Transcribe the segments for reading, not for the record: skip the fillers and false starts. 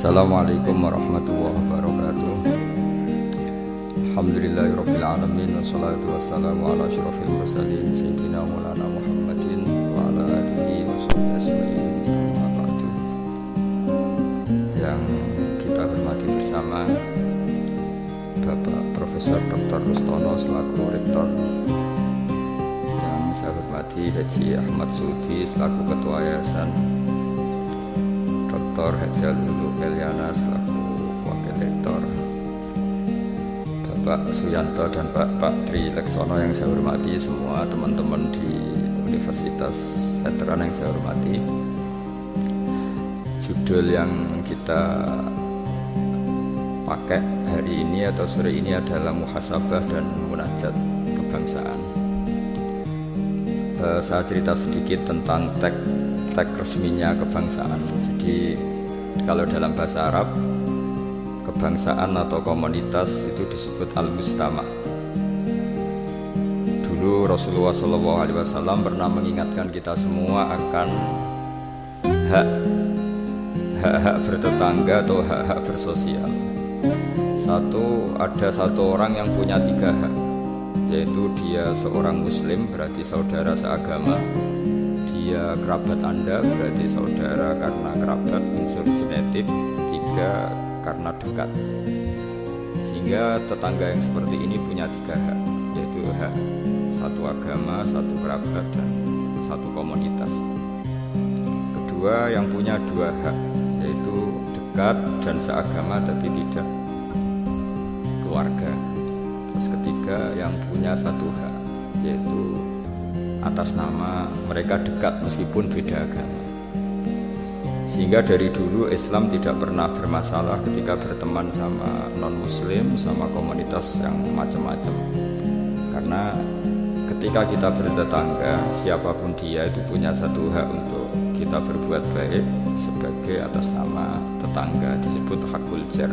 Assalamualaikum warahmatullahi wabarakatuh. Alhamdulillahirabbil alamin wassalatu wassalamu ala asyrofil mursalin sayyidina maulana Muhammadin wa ala alihi washabbihi ajmain. Amma ba'du. Yang kita hormati bersama Bapak Profesor Dr. Rustono selaku rektor, yang saya hormati Haji Ahmad Sudi selaku ketua yayasan, Dr. Haji Lulu Eliana selaku wakil rektor, Bapak Suyanto dan Pak Tri Leksono yang saya hormati, semua teman-teman di Universitas Veteran yang saya hormati. Judul yang kita pakai hari ini atau sore ini adalah muhasabah dan munajat kebangsaan. Saya cerita sedikit tentang tag resminya kebangsaan. Jadi kalau dalam bahasa Arab, kebangsaan atau komunitas itu disebut al-mustama'. Dulu Rasulullah SAW pernah mengingatkan kita semua akan hak bertetangga atau hak bersosial. Ada satu orang yang punya 3 hak, yaitu dia seorang muslim, berarti saudara seagama. Dia kerabat Anda, berarti saudara karena kerabat unsur genetik. 3, karena dekat. Sehingga tetangga yang seperti ini punya 3 hak, yaitu hak satu agama, satu kerabat, dan satu komunitas. Kedua, yang punya 2 hak, yaitu dekat dan seagama tapi tidak keluarga. Terus ketiga, yang punya 1 hak, yaitu atas nama mereka dekat meskipun beda agama. Sehingga dari dulu Islam tidak pernah bermasalah ketika berteman sama non-muslim, sama komunitas yang macam-macam. Karena ketika kita bertetangga, siapapun dia itu punya 1 hak untuk kita berbuat baik sebagai atas nama tetangga, disebut hakul jar.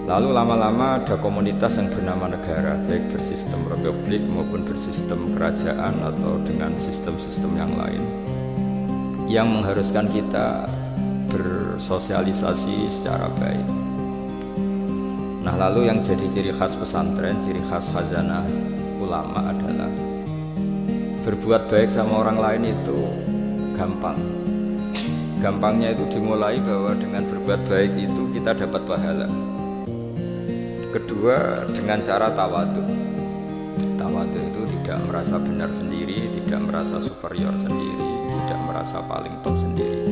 Lalu lama-lama ada komunitas yang bernama negara, baik bersistem republik maupun bersistem kerajaan atau dengan sistem-sistem yang lain, yang mengharuskan kita bersosialisasi secara baik. Nah, lalu yang jadi ciri khas pesantren, ciri khas khazanah ulama adalah berbuat baik sama orang lain itu gampang. Gampangnya itu dimulai bahwa dengan berbuat baik itu kita dapat pahala. Kedua, dengan cara tawadhu. Tawadhu itu tidak merasa benar sendiri, tidak merasa superior sendiri, tidak merasa paling top sendiri.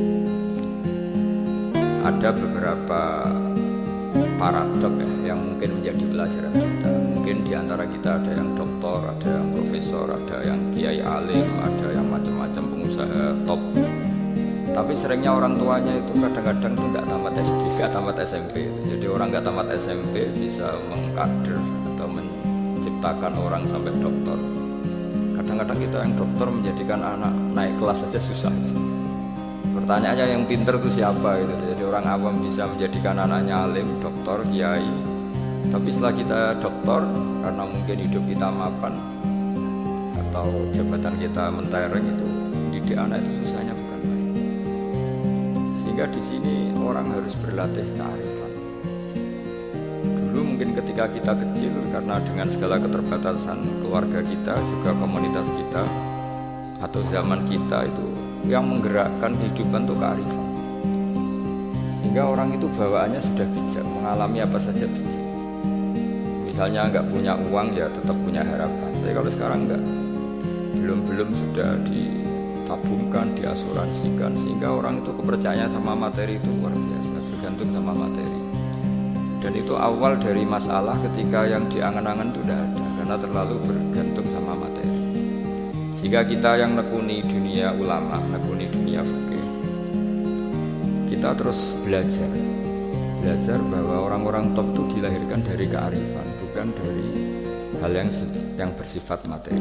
Ada beberapa paradok yang mungkin menjadi pelajaran kita. Mungkin diantara kita ada yang doktor, ada yang profesor, ada yang kiai alim, ada yang macam-macam pengusaha top. Tapi seringnya orang tuanya itu kadang-kadang tuh nggak tamat SD, nggak tamat SMP. Jadi orang nggak tamat SMP bisa mengkader atau menciptakan orang sampai doktor. Kadang-kadang kita yang dokter menjadikan anak naik kelas saja susah. Pertanyaannya yang pinter itu siapa gitu. Jadi orang awam bisa menjadikan anaknya alim, dokter, kiai. Tapi setelah kita dokter, karena mungkin hidup kita mapan atau jabatan kita mentereng, itu didik anak itu susahnya bukan main. Sehingga di sini orang harus berlatih kearifan. Dulu mungkin ketika kita kecil, karena dengan segala keterbatasan keluarga kita, juga komunitas kita atau zaman kita, itu yang menggerakkan kehidupan itu kearifan. Sehingga orang itu bawaannya sudah bijak, mengalami apa saja bijak. Misalnya nggak punya uang, ya tetap punya harapan. Tapi kalau sekarang nggak, belum sudah ditabungkan, diasuransikan, sehingga orang itu kepercayaan sama materi itu luar biasa, bergantung sama materi. Dan itu awal dari masalah ketika yang diangan-angan itu tidak ada, karena terlalu bergantung sama materi. Jika kita yang nekuni dunia ulama, nekuni dunia fikih, kita terus belajar bahwa orang-orang top itu dilahirkan dari kearifan, bukan dari hal yang bersifat materi.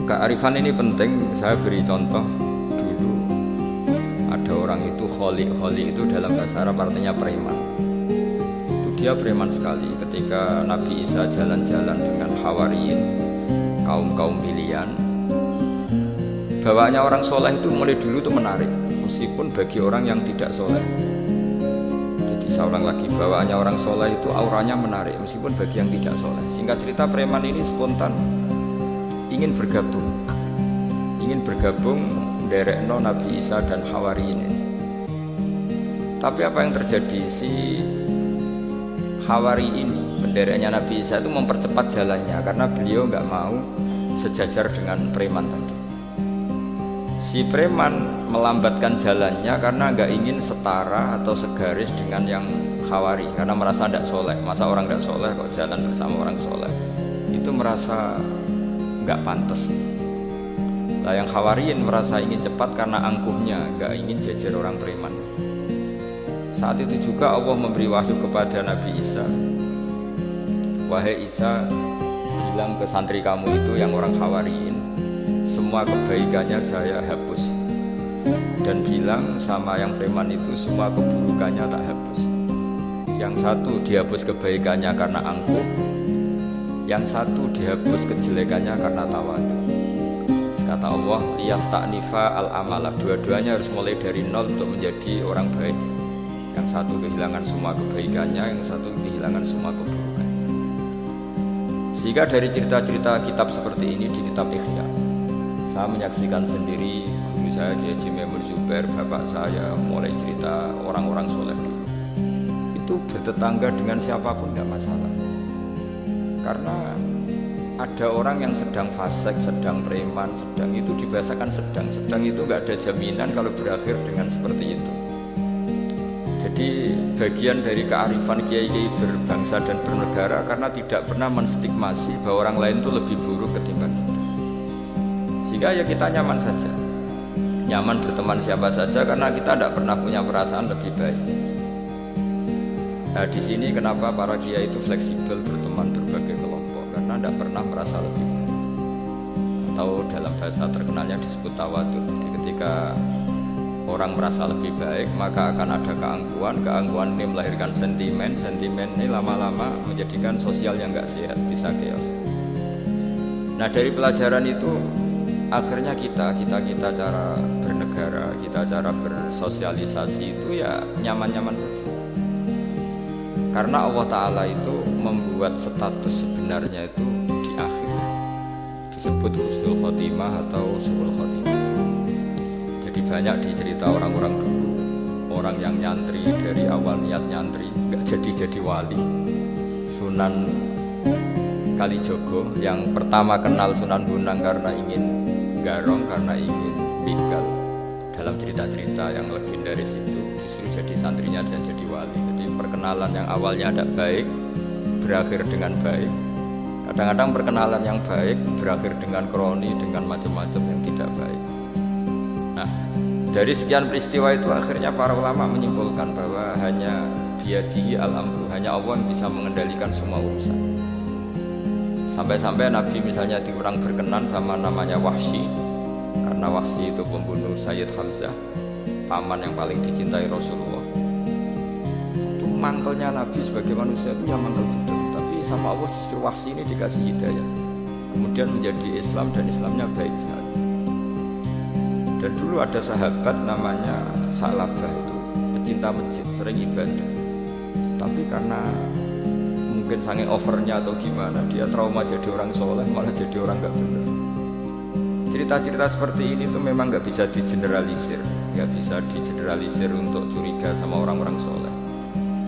Kearifan ini penting. Saya beri contoh. Dulu ada orang itu kholi itu dalam bahasa Arab artinya preman. Itu dia preman sekali. Ketika Nabi Isa jalan-jalan dengan Hawariyin, kaum pilihan, bawaannya orang soleh itu mulai dulu itu menarik. meskipun bagi orang yang tidak soleh. Jadi saya ulang lagi, bawaannya orang soleh itu auranya menarik meskipun bagi yang tidak soleh. Singkat cerita, preman ini spontan ingin bergabung nderekno Nabi Isa dan Hawari ini. Tapi apa yang terjadi, si Hawari ini, pendereknya Nabi Isa itu mempercepat jalannya karena beliau nggak mau sejajar dengan preman tadi. Si preman melambatkan jalannya karena nggak ingin setara atau segaris dengan yang Hawari, karena merasa tidak soleh. Masa orang tidak soleh kok jalan bersama orang soleh, itu merasa nggak pantas. Nah, yang Hawariin merasa ingin cepat karena angkuhnya, nggak ingin jajar orang preman. Saat itu juga Allah memberi wahyu kepada Nabi Isa, wahai Isa, bilang ke santri kamu itu yang orang Hawariin, semua kebaikannya saya hapus, dan bilang sama yang preman itu semua keburukannya tak hapus. Yang satu dihapus kebaikannya karena angkuh, yang satu dihapus kejelekannya karena tawadhu. Kata Allah, liyasta'nifa al-amala, dua-duanya harus mulai dari nol untuk menjadi orang baik. Yang satu kehilangan semua kebaikannya, yang satu kehilangan semua keburukannya. Sehingga dari cerita-cerita kitab seperti ini di kitab Ihya, saya menyaksikan sendiri guru saya Kiai Haji Maimun Zubair, bapak saya, mulai cerita orang-orang soleh dulu. Itu bertetangga dengan siapapun nggak masalah. Karena ada orang yang sedang fasik, sedang preman, sedang itu dibahasakan sedang itu nggak ada jaminan kalau berakhir dengan seperti itu. Jadi bagian dari kearifan kiai-kiai berbangsa dan bernegara karena tidak pernah menstigmasi bahwa orang lain itu lebih buruk ketimbang kita. Sehingga ya kita nyaman saja, nyaman berteman siapa saja karena kita tidak pernah punya perasaan lebih baik. Nah, di sini kenapa para kiai itu fleksibel berteman berbagai kelompok, karena tidak pernah merasa lebih baik. Atau dalam bahasa terkenalnya disebut tawadhu. Jadi ketika orang merasa lebih baik, maka akan ada keangkuhan ini melahirkan sentimen ini lama-lama menjadikan sosial yang nggak sehat, bisa chaos. Nah, dari pelajaran itu akhirnya kita cara bernegara, kita cara bersosialisasi itu ya nyaman-nyaman saja. Karena Allah Ta'ala itu membuat status sebenarnya itu di akhir, disebut husnul khotimah atau su'ul khotimah. Jadi banyak dicerita orang-orang dulu, orang yang nyantri dari awal niat nyantri nggak jadi wali. Sunan Kalijogo yang pertama kenal Sunan Bonang karena ingin garong, karena ingin begal. Dalam cerita-cerita yang legendaris itu justru jadi santrinya dan jadi wali. Jadi perkenalan yang awalnya tidak baik berakhir dengan baik. Kadang-kadang perkenalan yang baik berakhir dengan kroni, dengan macam-macam yang tidak baik. Nah, dari sekian peristiwa itu akhirnya para ulama menyimpulkan bahwa hanya biyadihi al-amru, hanya Allah yang bisa mengendalikan semua urusan. Sampai-sampai Nabi misalnya diurang berkenan sama namanya Wahsy, karena Wahsy itu pembunuh Sayyid Hamzah, paman yang paling dicintai Rasulullah. Itu mangkelnya Nabi sebagai manusia itu yang mangkel betul, tapi sama Allah justru Wahsy ini dikasih hidayah, kemudian menjadi Islam dan Islamnya baik sekali. Dan dulu ada sahabat namanya Sa'labah, itu pecinta masjid, sering ibadah, tapi karena mungkin saking overnya atau gimana, dia trauma jadi orang soleh, malah jadi orang gak benar. Cerita-cerita seperti ini tuh memang gak bisa digeneralisir, untuk curiga sama orang-orang soleh.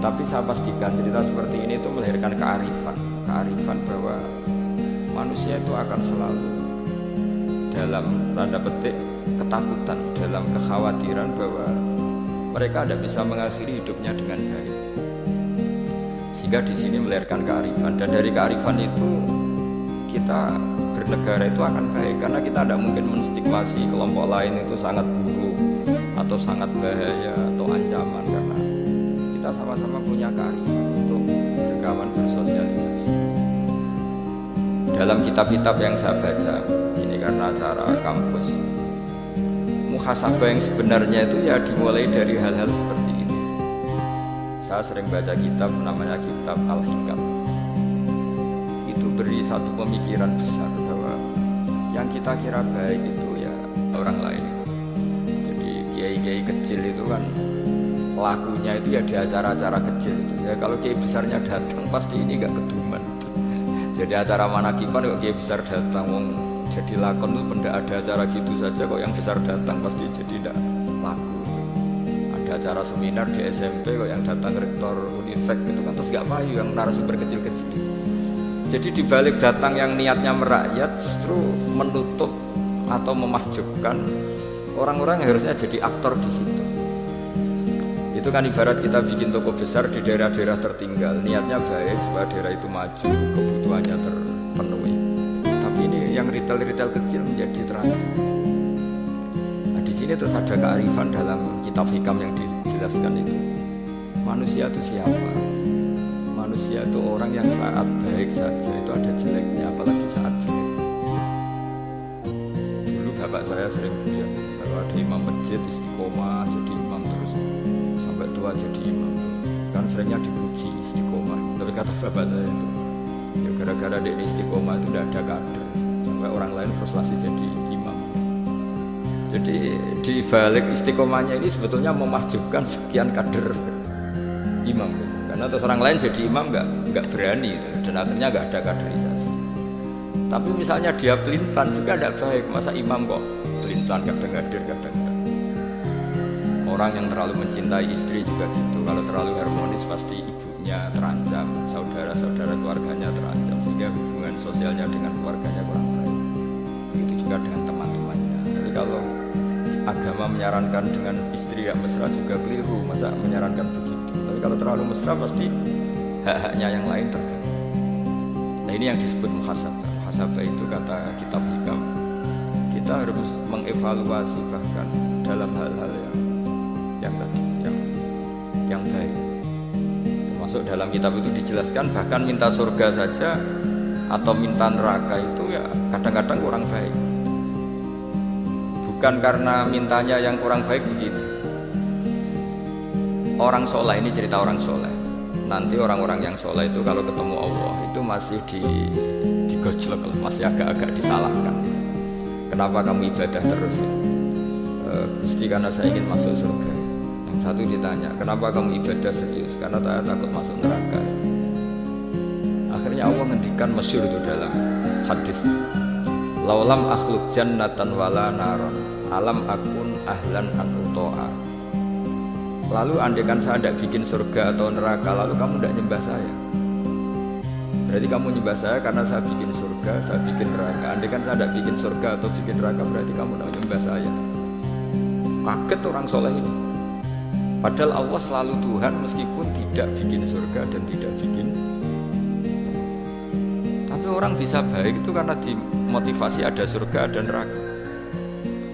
Tapi saya pastikan cerita seperti ini tuh melahirkan kearifan bahwa manusia itu akan selalu dalam tanda petik ketakutan, dalam kekhawatiran bahwa mereka tidak bisa mengakhiri hidupnya dengan baik. Sehingga di sini melahirkan kearifan, dan dari kearifan itu kita bernegara itu akan baik, karena kita tidak mungkin menstigmasi kelompok lain itu sangat buruk atau sangat bahaya atau ancaman, karena kita sama-sama punya kearifan untuk berkawan, bersosialisasi. Dalam kitab-kitab yang saya baca, ini karena acara kampus, muhasabah yang sebenarnya itu ya dimulai dari hal-hal seperti ini. Saya sering baca kitab namanya kitab Al-Hikam. Itu beri satu pemikiran besar bahwa yang kita kira baik itu ya orang lain. Jadi kiai kecil itu kan lakunya itu ya di acara-acara kecil itu. Ya kalau kiai besarnya datang pasti ini nggak keduman. Jadi acara manakipan kok kiai besar datang, wong jadi lakon itu benda ada acara gitu saja kok yang besar datang pasti jadi tidak laku. Ada acara seminar di SMP kok yang datang rektor Unifek itu kan terus nggak payu yang narasumber kecil-kecil. Jadi dibalik datang yang niatnya merakyat justru menutup atau memahjubkan orang-orang yang harusnya jadi aktor di situ. Itu kan ibarat kita bikin toko besar di daerah-daerah tertinggal, niatnya baik supaya daerah itu maju, kebutuhannya terpenuhi. Tapi ini yang retail-retail kecil menjadi terancam. Nah di sini terus ada kearifan dalam kitab hikam yang dijelaskan itu. Manusia itu siapa? Manusia itu orang yang saat baik saja itu ada jeleknya, apalagi saat jelek. Dulu bapak saya sering bilang kalau ada imam masjid istiqomah jadi imam terus sampai tua jadi imam, kan seringnya dipuji istiqomah. Tapi kata bapak saya itu ya gara-gara dia istiqomah itu tidak ada kader sampai orang lain frustasi jadi imam. Jadi di balik istiqomahnya ini sebetulnya memahjubkan sekian kader imam. Karena terus orang lain jadi imam nggak berani dan akhirnya nggak ada kaderisasi. Tapi misalnya dia pelin-pelan juga tidak baik. Masa imam kok pelin-pelan kadang hadir kadang enggak. Orang yang terlalu mencintai istri juga gitu. Kalau terlalu harmonis pasti ibunya terancam, saudara-saudara keluarganya terancam sehingga hubungan sosialnya dengan keluarganya kurang baik. Begitu juga dengan teman-temannya. Tapi kalau agama menyarankan dengan istri yang mesra juga keliru. Masa menyarankan begitu? Kalau terlalu mesra pasti hak-haknya yang lain terganggu. Nah ini yang disebut muhasabah. Muhasabah itu kata kitab hikam, kita harus mengevaluasi bahkan dalam hal-hal yang tadi yang baik. Termasuk dalam kitab itu dijelaskan bahkan minta surga saja atau minta neraka itu ya kadang-kadang kurang baik. Bukan karena mintanya yang kurang baik begini. Orang soleh, ini cerita orang soleh. Nanti orang-orang yang soleh itu kalau ketemu Allah itu masih digojlok, masih agak-agak disalahkan. Kenapa kamu ibadah terus? Gusti karena saya ingin masuk surga. Yang satu ditanya, kenapa kamu ibadah serius? Karena saya takut masuk neraka. Akhirnya Allah ngendikan masyhur itu dalam hadis. Laulam akhluk jannatan wala naron, alam akun ahlan an uto'a. Lalu andaikan saya tidak bikin surga atau neraka, lalu kamu tidak nyembah saya. Berarti kamu nyembah saya karena saya bikin surga, saya bikin neraka. Andaikan saya tidak bikin surga atau bikin neraka, berarti kamu tidak nyembah saya. Kaget orang soleh ini. Padahal Allah selalu Tuhan meskipun tidak bikin surga dan tidak bikin. Tapi orang bisa baik itu karena dimotivasi ada surga dan neraka.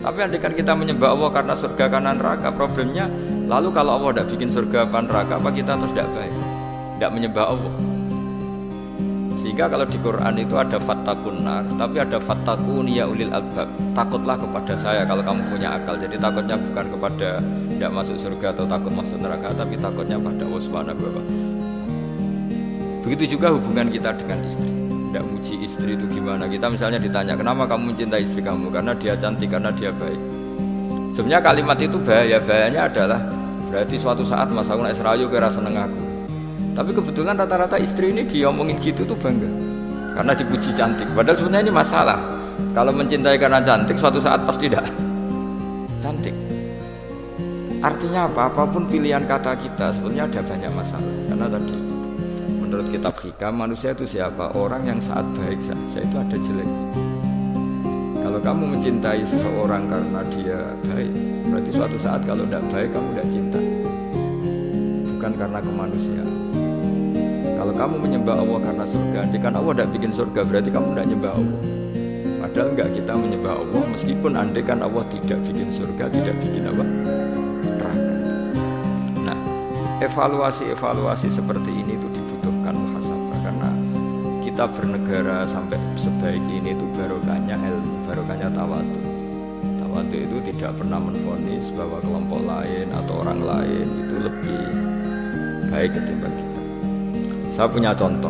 Tapi andaikan kita menyembah Allah karena surga karena neraka, problemnya lalu kalau Allah tidak bikin surga apa neraka, apa kita terus tidak baik, tidak menyembah Allah. Sehingga kalau di Quran itu ada fattakun nar, tapi ada fattakun ya ulil albab, takutlah kepada saya kalau kamu punya akal. Jadi takutnya bukan kepada tidak masuk surga atau takut masuk neraka, tapi takutnya pada Allah Subhanahu wa Ta'ala. Begitu juga hubungan kita dengan istri. Tidak muji istri itu gimana? Kita misalnya ditanya, kenapa kamu mencintai istri kamu? Karena dia cantik, karena dia baik. Sebenarnya kalimat itu bahayanya adalah berarti suatu saat Mas aku naik serayu kira seneng aku. Tapi kebetulan rata-rata istri ini diomongin gitu tuh bangga karena dipuji cantik. Padahal sebenarnya ini masalah. Kalau mencintai karena cantik, suatu saat pasti tidak cantik. Artinya apa? Apapun pilihan kata kita sebenarnya ada banyak masalah. Karena tadi menurut kitab hikam, manusia itu siapa? Orang yang saat baik saja itu ada jelek. Kalau kamu mencintai seseorang karena dia baik, berarti suatu saat kalau tidak baik kamu tidak cinta. Bukan karena kemanusiaan. Kalau kamu menyembah Allah karena surga, andaikan Allah tidak bikin surga, berarti kamu tidak menyembah Allah. Padahal enggak, kita menyembah Allah meskipun andaikan Allah tidak bikin surga, tidak bikin apa? Neraka. Nah, evaluasi seperti ini itu dibutuhkan muhasabah karena kita bernegara sampai sebaik ini itu barokahnya ilmu, barokahnya tawadu. Tawadu itu tidak pernah menvonis bahwa kelompok lain atau orang lain itu lebih baik ketimbang kita. Saya punya contoh,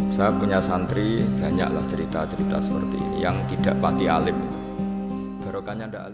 saya punya santri banyaklah cerita-cerita seperti ini yang tidak pati alim, barokahnya tidak alim.